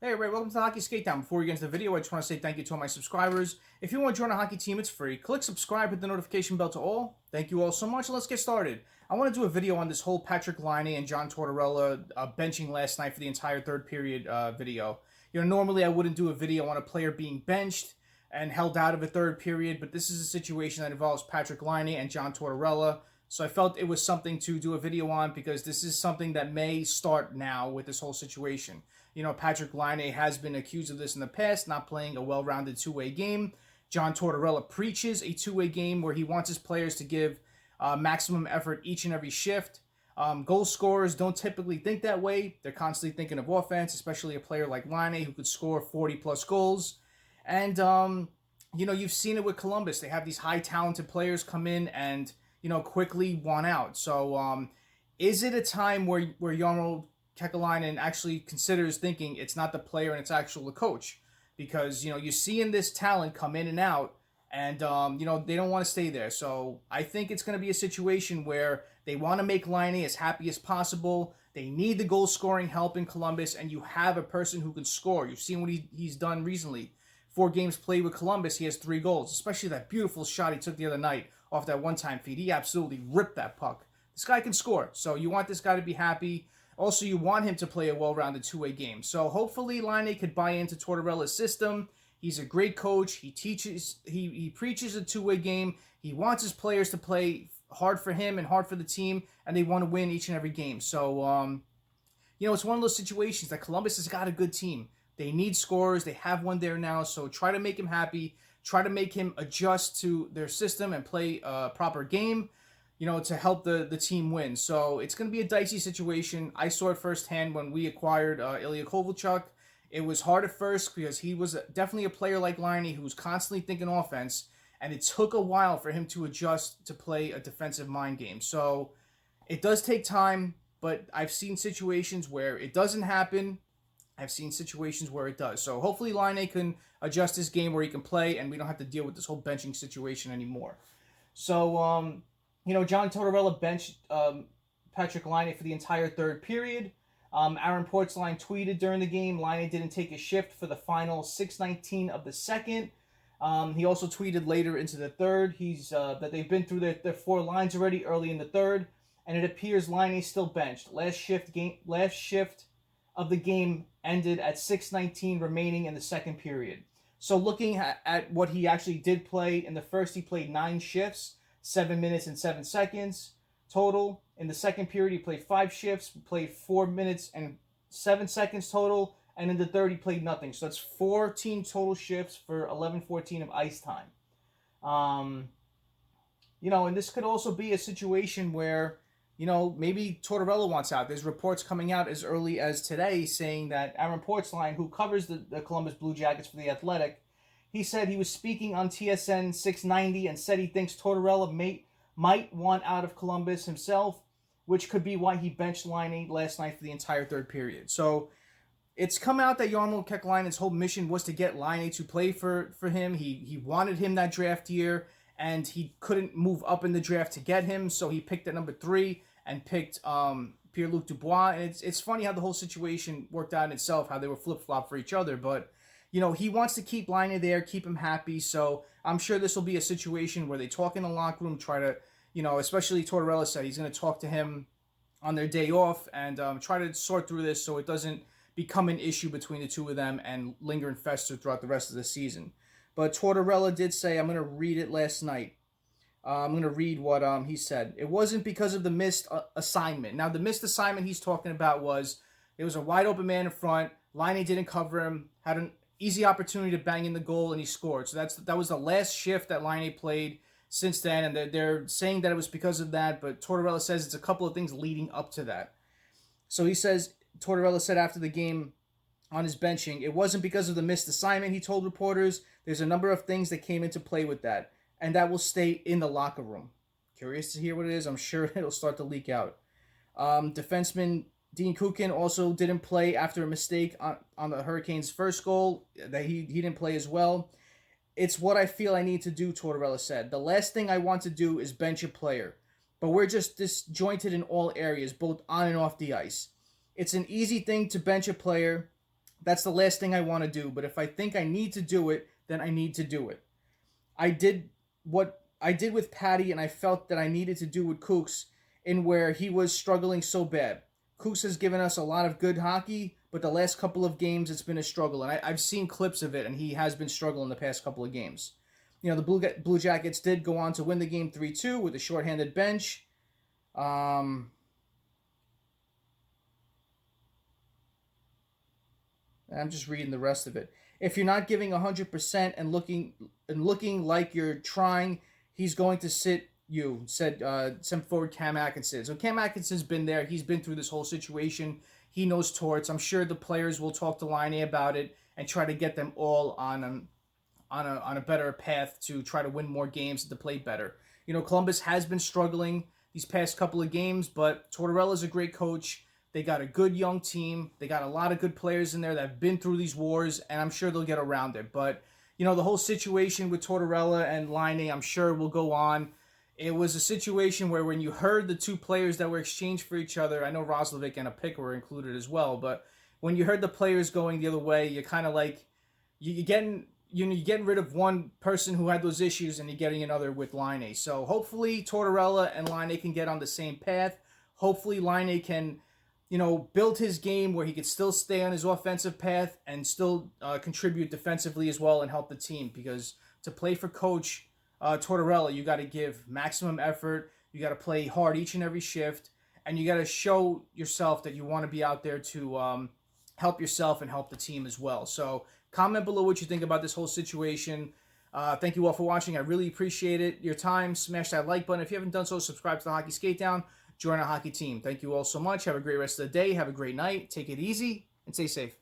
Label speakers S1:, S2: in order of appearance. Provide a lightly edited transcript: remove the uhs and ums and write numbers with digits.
S1: Hey everybody, welcome to the Hockey Skate Down. Before we get into the video, I just want to say thank you to all my subscribers. If you want to join a hockey team, it's free. Click subscribe, hit the notification bell to all. Thank you all so much, and let's get started. I want to do a video on this whole Patrik Laine and John Tortorella benching last night for the entire third period video. Normally I wouldn't do a video on a player being benched and held out of a third period, but this is a situation that involves Patrik Laine and John Tortorella. So I felt it was something to do a video on because this is something that may start now with this whole situation. Patrik Laine has been accused of this in the past, not playing a well-rounded two-way game. John Tortorella preaches a two-way game where he wants his players to give maximum effort each and every shift. Goal scorers don't typically think that way. They're constantly thinking of offense, especially a player like Laine who could score 40-plus goals. And, you've seen it with Columbus. They have these high talented players come in and, quickly want out. So is it a time where Jarmo Kekalainen actually considers thinking it's not the player and it's actually the coach? Because, you're seeing this talent come in and out and, they don't want to stay there. So I think it's going to be a situation where they want to make Laine as happy as possible. They need the goal scoring help in Columbus, and you have a person who can score. You've seen what he's done recently. 4 games played with Columbus, he has 3 goals, especially that beautiful shot he took the other night off that one-time feed. He absolutely ripped that puck. This guy can score, so you want this guy to be happy. Also, you want him to play a well-rounded two-way game. So hopefully Laine could buy into Tortorella's system. He's a great coach. He preaches a two-way game. He wants his players to play hard for him and hard for the team, and they want to win each and every game. So, it's one of those situations that Columbus has got a good team. They need scorers. They have one there now, so try to make him happy. Try to make him adjust to their system and play a proper game, to help the team win. So it's going to be a dicey situation. I saw it firsthand when we acquired Ilya Kovalchuk. It was hard at first because he was definitely a player like Laine who was constantly thinking offense, and it took a while for him to adjust to play a defensive mind game. So it does take time, but I've seen situations where it doesn't happen. I've seen situations where it does. So hopefully Laine can adjust his game where he can play, and we don't have to deal with this whole benching situation anymore. So, John Tortorella benched Patrik Laine for the entire third period. Aaron Portzline tweeted during the game, Laine didn't take a shift for the final 6:19 of the second. He also tweeted later into the third that they've been through their 4 lines already early in the third, and it appears Laine's still benched. Last shift of the game ended at 6:19 remaining in the second period. So looking at what he actually did play, in the first he played 9 shifts, 7 minutes and 7 seconds total. In the second period he played 5 shifts, played 4 minutes and 7 seconds total, and in the third he played nothing. So that's 14 total shifts for 11-14 of ice time. And this could also be a situation where maybe Tortorella wants out. There's reports coming out as early as today saying that Aaron Portzline, who covers the Columbus Blue Jackets for The Athletic, he said he was speaking on TSN 690 and said he thinks Tortorella might want out of Columbus himself, which could be why he benched Laine last night for the entire third period. So it's come out that Jarmo Kekalainen's whole mission was to get Laine to play for him. He wanted him that draft year, and he couldn't move up in the draft to get him, so he picked at number 3 and picked Pierre-luc Dubois. And it's funny how the whole situation worked out in itself, how they were flip-flop for each other. But, he wants to keep Laine there, keep him happy. So I'm sure this will be a situation where they talk in the locker room, try to, especially Tortorella said he's going to talk to him on their day off and try to sort through this so it doesn't become an issue between the two of them and linger and fester throughout the rest of the season. But Tortorella did say, I'm going to read it last night. I'm going to read what he said. It wasn't because of the missed assignment. Now, the missed assignment he's talking about was there was a wide open man in front. Laine didn't cover him, had an easy opportunity to bang in the goal, and he scored. So that was the last shift that Laine played since then, and they're saying that it was because of that, but Tortorella says it's a couple of things leading up to that. So Tortorella said after the game on his benching, it wasn't because of the missed assignment, he told reporters. There's a number of things that came into play with that, and that will stay in the locker room. Curious to hear what it is. I'm sure it'll start to leak out. Defenseman Dean Kukin also didn't play after a mistake on the Hurricanes' first goal. That he didn't play as well. It's what I feel I need to do, Tortorella said. The last thing I want to do is bench a player. But we're just disjointed in all areas, both on and off the ice. It's an easy thing to bench a player, That's the last thing I want to do. But if I think I need to do it, then I need to do it. I did what I did with Patty, and I felt that I needed to do with Kooks in where he was struggling so bad. Kooks has given us a lot of good hockey, but the last couple of games it's been a struggle. And I've seen clips of it, and he has been struggling the past couple of games. You know, the Blue Jackets did go on to win the game 3-2 with a shorthanded bench. I'm just reading the rest of it. If you're not giving 100% and looking like you're trying, he's going to sit you, said center forward Cam Atkinson. So Cam Atkinson's been there. He's been through this whole situation. He knows Torts. I'm sure the players will talk to Laine about it and try to get them all on a better path to try to win more games and to play better. You know, Columbus has been struggling these past couple of games, but Tortorella's a great coach. They got a good young team. They got a lot of good players in there that have been through these wars, and I'm sure they'll get around it. But, you know, the whole situation with Tortorella and Laine, I'm sure will go on. It was a situation where when you heard the two players that were exchanged for each other, I know Roslovic and a pick were included as well, but when you heard the players going the other way, you're kind of like, you're getting rid of one person who had those issues and you're getting another with Laine. So hopefully Tortorella and Laine can get on the same path. Hopefully Laine can, you know, build his game where he could still stay on his offensive path and still contribute defensively as well and help the team. Because to play for Coach Tortorella, you got to give maximum effort. You got to play hard each and every shift, and you got to show yourself that you want to be out there to help yourself and help the team as well. So comment below what you think about this whole situation. Thank you all for watching. I really appreciate it. Your time. Smash that like button. If you haven't done so, subscribe to the Hockey Skate Down. Join our hockey team. Thank you all so much. Have a great rest of the day. Have a great night. Take it easy and stay safe.